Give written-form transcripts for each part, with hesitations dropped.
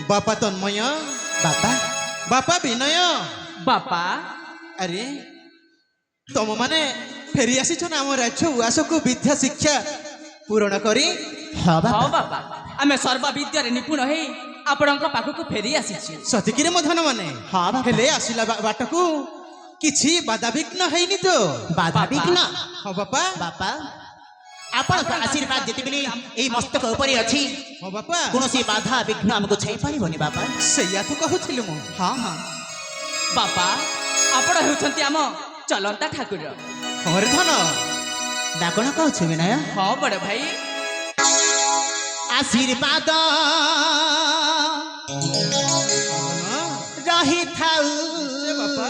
बापा तन्मय बापा बापा विनय बापा अरे तुम माने फेरी आसीछ ना आम राज्य उआस को विद्या शिक्षा पूरण करी हाँ बापा हाँ बापा आमे सर्व विद्यारे निपुण हे आपणक पाखकु फेरी आसीछु सतिकिरे मो धन माने हाँ बापा हेले आसिला बाटकू किछि बाधा विघ्न हैनी तो बाधा विघ्न हाँ बापा बापा आपण आशीर्वाद जितेबेले एई मस्तक उपरे अछि हाँ बापा कोनोसी बाधा विघ्न हमको छाई पारिबोनी बापा सैया तो कहूथिलु मो हाँ हाँ बापा आपण हेउछंती आम चलंता ठाकुर हमर धन डाकण कहछु विनय हाँ बड़ भाई आशीर्वाद रही थाउ से बापा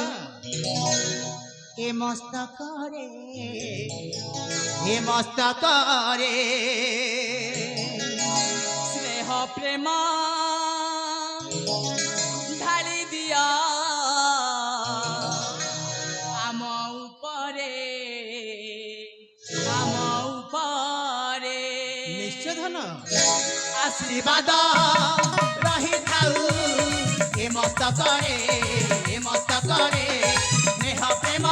ए मस्तक रे ए मस्तक रे स्नेह प्रेम ढाली दिया आम उपरे निश्चय धन आशीर्वाद रही थाउ ए मस्तक रे स्नेह प्रेम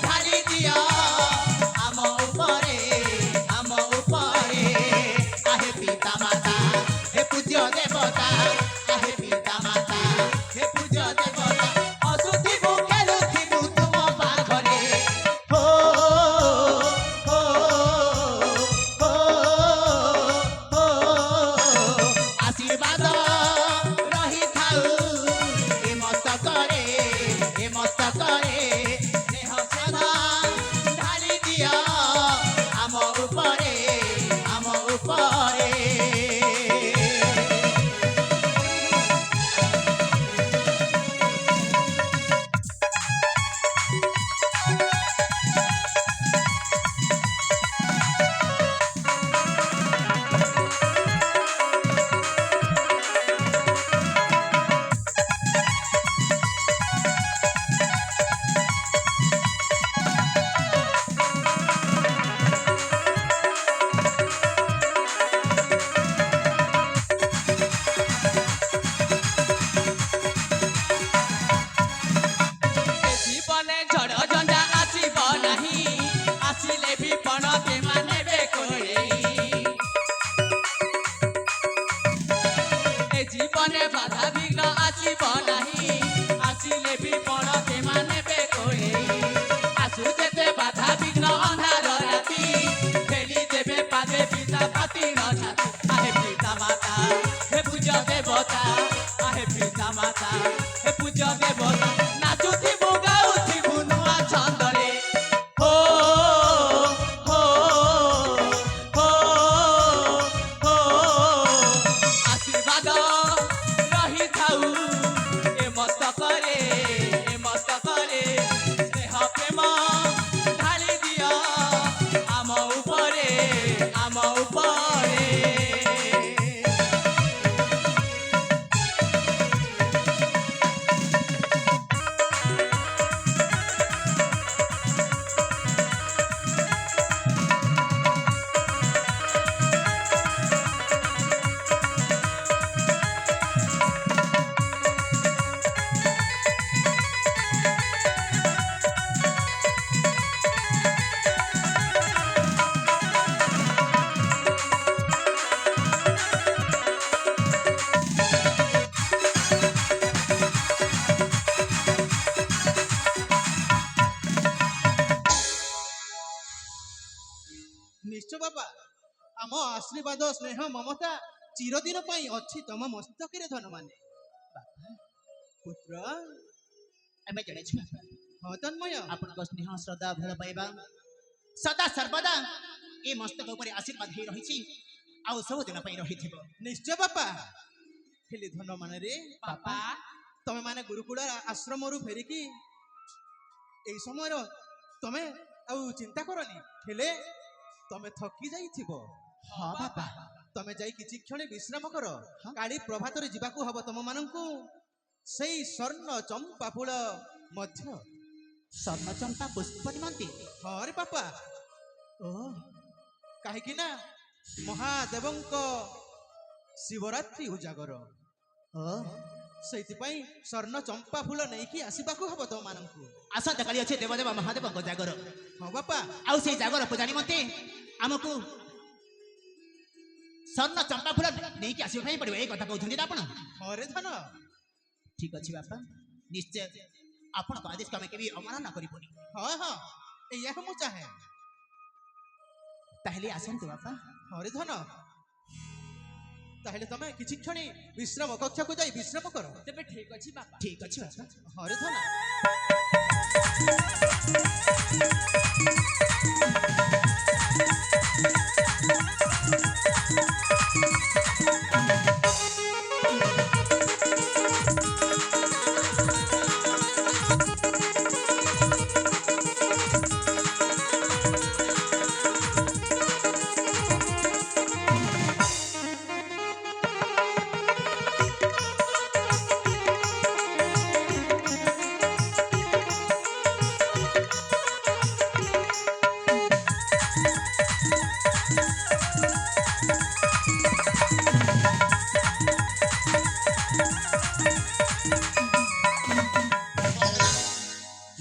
ढाली दिया आम उपरे आहे पिता माता हे पूज्य देवता आहे पिता माता हे पूज्य देवता असुति मुखेलु थिबु तुम पाखरे हो हो हो हो आशीर्वाद रही थाउ ए मस्तक रे स्नेह सदा ढाली दिया आम उपरे जीवने झड़ झंडा आसीब नाही आसिले भी पण के मानेबे कोई ए जीवने बाधा विघ्न आसीब नाही आसिले भी पण के मानेबे कोई आसु जेते बाधा विघ्न अंधार राती फेली देबे पादे पिता पाती न छाती आहे पिता माता हे पूज्य देवता आहे पिता माता हे पूज्य देवता नाचुती गाउथी बुनुआ छंदरे हो हो हो हो आशीर्वाद रही थाउ ए मस्तक रे स्नेह प्रेम ढाली दिया आम उपरे निश्चय बापा आम आशीर्वाद स्नेह ममता चिरदिन पाई अछि तम मस्तक रे धन माने बापा पुत्र आमे जणे छु हाँ तन्मय आपण को स्नेह श्रद्धा भल पाइबा सदा सर्वदा ए मस्तक उपरे आशीर्वाद हे रहिछि आउ सब दिन पाई रहिथिबो निश्चय बापा हेले धन माने रे बापा तमे माने गुरुकुल आश्रम रु फेरिकी ए समय तमे आउ चिंता करनी हेले तमे थकी जाइथिबो हाँ बापा तमे जाई किछि क्षण विश्राम कर काली प्रभात रे जिबाकू हबो तम माननकू सेई स्वर्ण चंपा फूल मध्य स्वर्ण चंपा पुष्प निमंती हाँ रे बापा ओ कहीं ना महादेवंक शिवरात्रि उजागर ଓ ସେଇଥିପାଇଁ ସ୍ୱର୍ଣ୍ଣ ଚମ୍ପା ଫୁଲ ନେଇକି ଆସିବାକୁ ହବ ତମମାନଙ୍କୁ। ଆସନ୍ତା କାଲି ଅଛି ଦେବଦେବ ମହାଦେବଙ୍କ ଜାଗର। ହଁ ବାପା। ଆଉ ସେଇ ଜାଗର ପୂଜା ନିମନ୍ତେ ଆମକୁ ସ୍ୱର୍ଣ୍ଣ ଚମ୍ପା ଫୁଲ ନେଇକି ଆସିବା ପାଇଁ ପଡ଼ିବ, ଏଇ କଥା କହୁଛନ୍ତି ନା ଆପଣ? ହରେ ଧନ। ଠିକ ଅଛି ବାପା, ନିଶ୍ଚୟ ଆପଣଙ୍କ ଆଦେଶକୁ ଆମେ କେବେ ଅବମାନନା କରିବୁନି। ହଁ ହଁ, ଏଇଆକୁ ମୁଁ ଚାହେଁ। ତାହେଲେ ଆସନ୍ତୁ ବାପା। ହରେ ଧନ, ତାହେଲେ ତମେ କିଛି କ୍ଷଣି ବିଶ୍ରାମ କକ୍ଷକୁ ଯାଇ ବିଶ୍ରାମ କର। ତେବେ ଠିକ ଅଛି ବାପା। ଠିକ ଅଛି ବାପା। ହରେ ଧନ।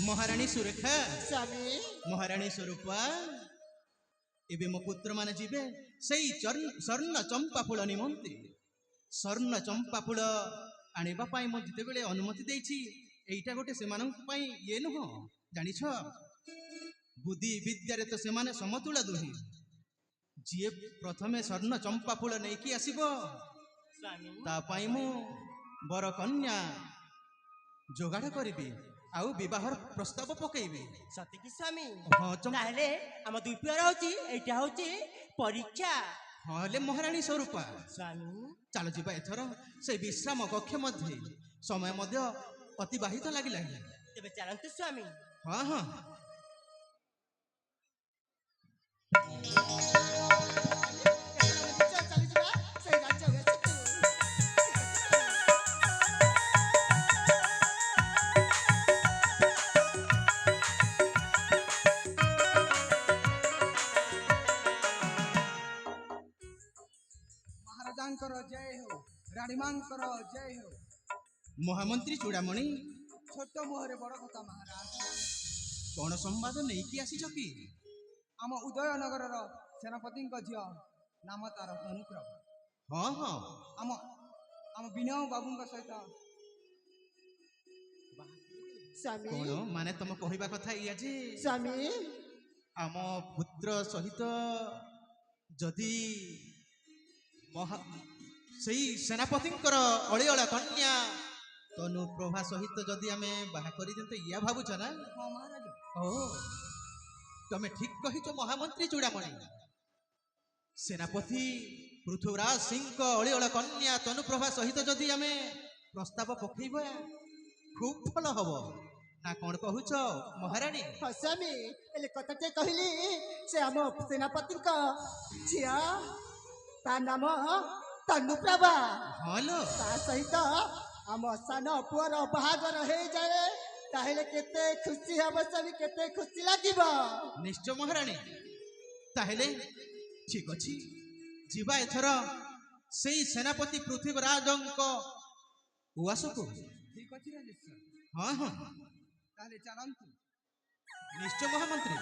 ମହାରାଣୀ ସୁରେଖା, ସ୍ୱାମୀ ମହାରାଣୀ ସ୍ୱରୂପା, ଏବେ ମୋ ପୁତ୍ର ମାନେ ଯିବେ ସେଇ ସ୍ୱର୍ଣ୍ଣ ଚମ୍ପା ଫୁଲ ନିମନ୍ତେ। ସ୍ୱର୍ଣ୍ଣ ଚମ୍ପା ଫୁଲ ଆଣିବା ପାଇଁ ମୁଁ ଯେତେବେଳେ ଅନୁମତି ଦେଇଛି, ଏଇଟା ଗୋଟେ ସେମାନଙ୍କ ପାଇଁ ଇଏ ନୁହଁ, ଜାଣିଛ? ବୁଦ୍ଧି ବିଦ୍ୟାରେ ତ ସେମାନେ ସମତୁଳ ଦୁହେଁ। ଯିଏ ପ୍ରଥମେ ସ୍ୱର୍ଣ୍ଣ ଚମ୍ପା ଫୁଲ ନେଇକି ଆସିବ, ତା ପାଇଁ ମୁଁ ବର କନ୍ୟା ଯୋଗାଡ଼ କରିବି ଆଉ ବିବାହର ପ୍ରସ୍ତାବ ପକେଇବି। ସତିକି ସ୍ୱାମୀ, ହଁ ତାହେଲେ ଆମ ଦୁଇ ପୁଅର ହଉଛି ଏଇଟା ହଉଛି ପରୀକ୍ଷା। ହଁ ହେଲେ ମହାରାଣୀ ସ୍ୱରୂପା, ସ୍ୱାମୀ ଚାଲ ଯିବା ଏଥର ସେଇ ବିଶ୍ରାମ କକ୍ଷ ମଧ୍ୟରେ। ସମୟ ମଧ୍ୟ ଅତିବାହିତ ଲାଗିଲାଣି। ତେବେ ଚାଲନ୍ତୁ ସ୍ୱାମୀ। ହଁ ହଁ। ମହାରାଜାଙ୍କର ଜୟ ହେଉ, ରାଣୀମାଙ୍କର ଜୟ ହେଉ। ମହାମନ୍ତ୍ରୀ ଚୂଡ଼ାମଣି, ଛୋଟ ମୁହଁରେ ବଡ଼ କଥା ମହାରାଜ। କଣ ସମ୍ବାଦ ନେଇକି ଆସିଛ କି? ଆମ ଉଦୟନଗରର ସେନାପତିଙ୍କ ଝିଅ, ନାମ ତାର ତନୁପ୍ରଭା। ହଁ ହଁ, ଆମ ଆମ ବିନୟ ବାବୁଙ୍କ ସହିତ। ସ୍ୱାମୀ କଣ ମାନେ ତମ କହିବା କଥା ଇଏ ଯେ ସ୍ୱାମୀ ଆମ ପୁତ୍ର ସହିତ ଯଦି ସେଇ ସେନାପତିଙ୍କର ଅଳିଅଳ କନ୍ୟା ତନୁପ୍ରଭା ସହିତ ଯଦି ଆମେ ବାହା କରିଦିଅନ୍ତେ, ଇୟା ଭାବୁଛ ନା? ହଁ ମହାରାଜ। ଓ, ତମେ ଠିକ କହିଛ ମହାମନ୍ତ୍ରୀ ଚୂଡ଼ାମଣି। ସେନାପତି ପୃଥୁରାଜ ସିଂଙ୍କ ଅଳିଅଳ କନ୍ୟା ତନୁପ୍ରଭା ସହିତ ଯଦି ଆମେ ପ୍ରସ୍ତାବ ପକେଇବା, ଖୁବ ଭଲ ହବ ନା କଣ କହୁଛ ମହାରାଣୀ? ହଁ ସ୍ୱାମୀ, ହେଲେ କଥାଟେ କହିଲି, ସେ ଆମ ସେନାପତିଙ୍କ ଝିଅ, ତା ନାମ ତନୁପ୍ରଭା। ହଁ ଲୋ, ତା ସହିତ ଆମ ସାନ ପୁଅର ବାହାଘର ହେଇଯାଏ, ତାହେଲେ କେତେ ଖୁସି ହବ ସ୍ୱାମୀ, କେତେ ଖୁସି ଲାଗିବ। ନିଶ୍ଚୟ ମହାରାଣୀ। ତାହେଲେ ଠିକ ଅଛି, ଯିବା ଏଥର ସେଇ ସେନାପତି ପୃଥ୍ୱୀରାଜଙ୍କ ଉଆସକୁ। ଠିକ ଅଛି ରାଜେଶ୍ୱର, ହଁ ହଁ, ତାହେଲେ ଚାଲନ୍ତୁ। ନିଶ୍ଚୟ ମହାମନ୍ତ୍ରୀ।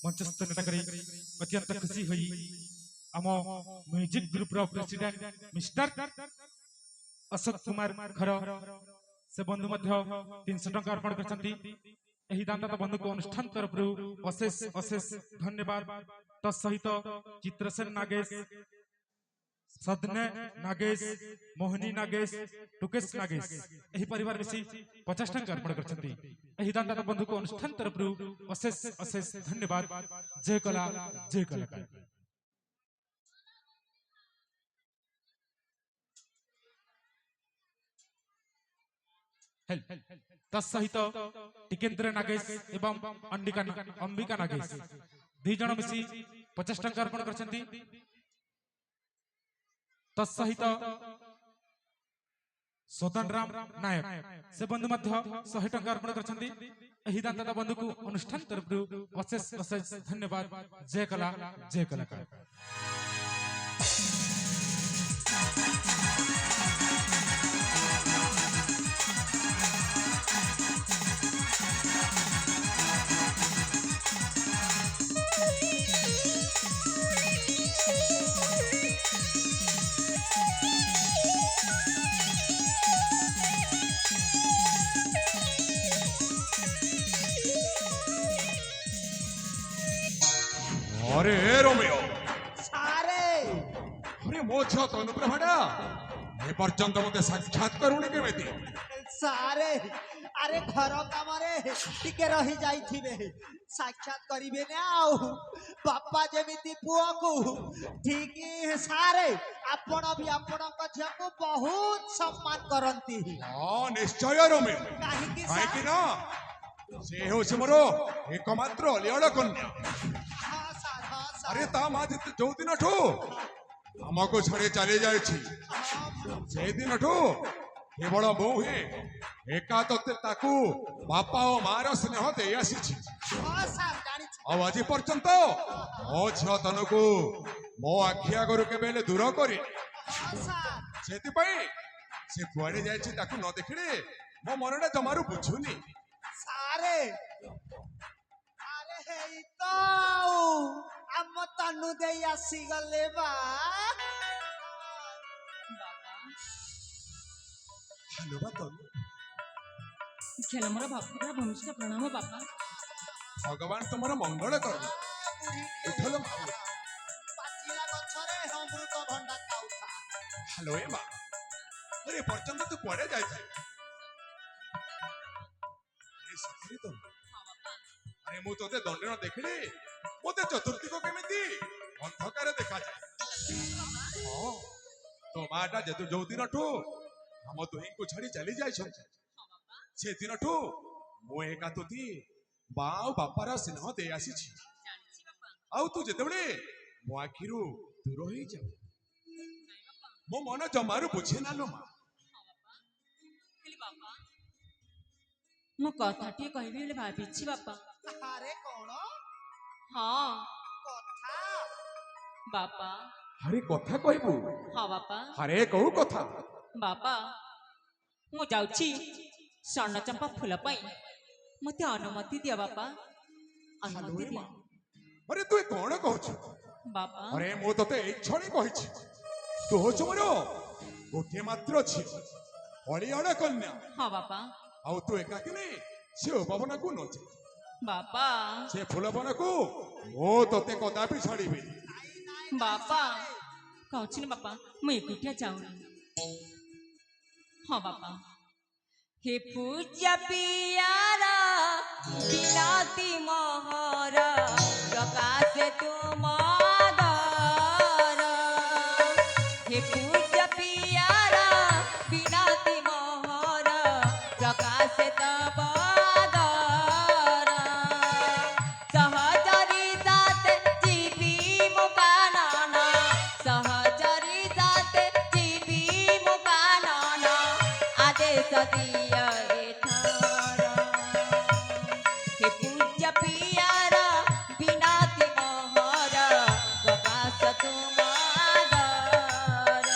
ମଞ୍ଚସ୍ଥ ନେତାକରି ଅତ୍ୟନ୍ତ ଖୁସି ହୋଇ ଆମ ମ୍ୟୁଜିକ ଗ୍ରୁପର ପ୍ରେସିଡେଣ୍ଟ ମିଷ୍ଟର ଅଶୋକ କୁମାର ଖର ସେ ବନ୍ଧୁ ମଧ୍ୟ 300 ଟଙ୍କା ଅର୍ପଣ କରିଛନ୍ତି। ଏହି ଦାନଦାତା ବନ୍ଧୁକୁ ଅନୁଷ୍ଠାନ ତରଫରୁ ଅଶେଷ ଅଶେଷ ଧନ୍ୟବାଦ। ତ ସହିତ ଚିତ୍ରସେନ ନାଗେଶ सदने नागेश मोहनी नागेश टुकेश नागेश एही परिवार मिसी 50 टंका अर्पण करछंती एही दानदाता बंधु को अनुष्ठान तरफरु अशेष अशेष धन्यवाद। जय कला जय कलाकार। तत्सहित टिकेन्द्र नागेश एवं अंबिका नागेश दी जन मिसी 50 टंका अर्पण करछंती। तत्सहित स्वतन राम नायक से बंधु मध्य 100 टंका अर्पण करछंती एही दानदाता बंधु को अनुष्ठान तरफरु अशेष अशेष धन्यवाद। जय कला जय कलाकार। अरे रोमियो सारे अरे मो झियो तनुप्रभाटा ए पर्यंत मते साक्षात करूनी केमिति सारे अरे घर कामरे टिके रही जाइथिबे साक्षात करिबे ना आउ बापा जेमिति पुआ को ठीक सारे आपण भी आपण का झियो को बहुत सम्मान करंती। हां निश्चय रोमियो काहे कि काहे कि ना से होसे मोरो एकमात्र अलियाळ कन्या। अरे ता मा जो दिन ठू हमको छड़े चले जाए से दिन ठू केवल मो हे एका तते ताकू बापा और मार स्नेह दे आसी आज पर्यंत मो झियो तनकू मो आखि आगरु केबेले दूर करी से कुआड़े जाए ताकू न देखिले मो मनटा जमारू बुझुनी सारे अरे हे तो हम तनु दे आसी गले बा हेलो बा तनु खेल मोर भक्तरा भनुष्य प्रणाम बापा। भगवान तुमर मंगल कर उठल पाचिला गछरे अमृत भंडा खाउथा। हेलो ए बा अरे पर्यंत तू कुआड़े जाय अरे सखरी तो अरे मु तोते दंडन देखिली मोते चतुर्थी को केमिति अंधकार देखा जाए तो माटा जेतु जो दिन ठू हम दुही को छाड़ी चली जाय से दिन ठू मु एका तोती बाऊ बापार स्नेह दे आसी छी आउ तू जेतेबेले मो आखिरु दूर होई जा मो मन जमारू बुझे ना लो मां मो कथाटी कहबी बोले भाबिछि बापा। अरे कोन हाँ कथा बापा। अरे कथा कहबू हाँ बापा। अरे कहू कथा बापा मु जाउछि स्वर्ण चंपा फूल पाई मते अनुमति दिया बापा अनुमति दिया। अरे तू कौन कहू बापा अरे मु तते एई छणी कहिछि तू होछ मोरो गोटे मात्र छी अलियाळ कन्या। हाँ बापा। आउ तू एकाकिनी से उपवन को न जा बापा से फूलवन को मो तते कदापि छाड़ीबे बापा कहछि न बापा मु एकुटिया जाउनी। हाँ बापा। हे पूज्य पियारा बिलाती मोहर प्रकाश तुम दर। हे पूज्य पियारा बिलाती मोहर प्रकाश तब दर। सहचरी जात जीवी मुकानन सहचरी जात जीवी मुकानन आदेश दिया एठार। हे पूज्य पियारा बिनाती मोहर प्रकाश तुम दर।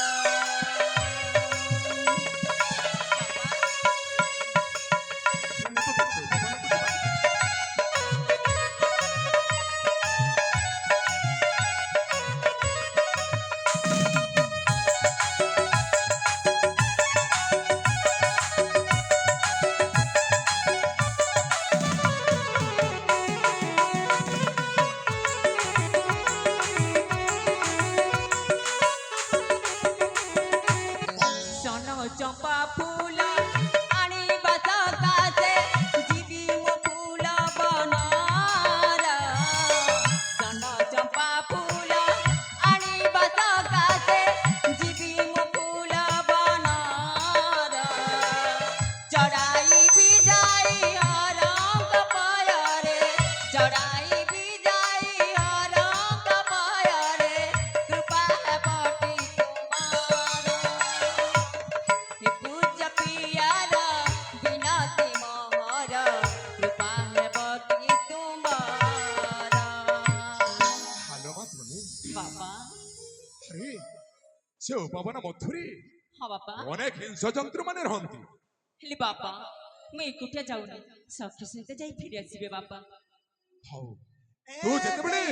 ସେ ଉପବନ ମଧ୍ୟରେ ହଁ ବାପା ଅନେକ ହିଂସ ଜନ୍ତୁ ମାନେ ରହନ୍ତି। ହେଲେ ବାପା ମୁଁ ଏକୁଟିଆ ଯାଉନି ସଖୀ ସହିତ ଯାଇ ଫେରି ଆସିବେ ବାପା। ହଉ ତୁ ଯେତେବେଳେ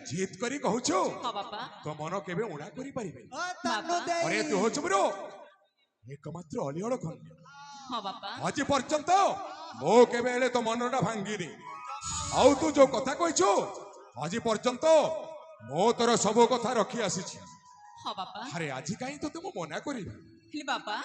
ଜିଦ କରି କହୁଛୁ ହଁ ବାପା ତୋ ମନ କେବେ ଉଣା କରିପାରିବେ। ଓ ତନୁ ଦେଇ ଅରେ ତୁ ହଉଛୁ ମୋର ଏକମାତ୍ର ଅଲିଅଳ କନ୍ୟା। ହଁ ବାପା ଆଜି ପର୍ଯ୍ୟନ୍ତ ମୁଁ କେବେ ହେଲେ ତୋ ମନଟା ଭାଙ୍ଗିନି। ଆଉ ତୁ ଯୋଉ କଥା କହିଛୁ ଆଜି ପର୍ଯ୍ୟନ୍ତ ମୁଁ ତୋର ସବୁ କଥା ରଖି ଆସିଛି। ହଁ ବାପା ଆରେ ଆଜି କାହିଁ ତୋତେ ମୁଁ ମନା କରିବି। ହେଲେ ବାପା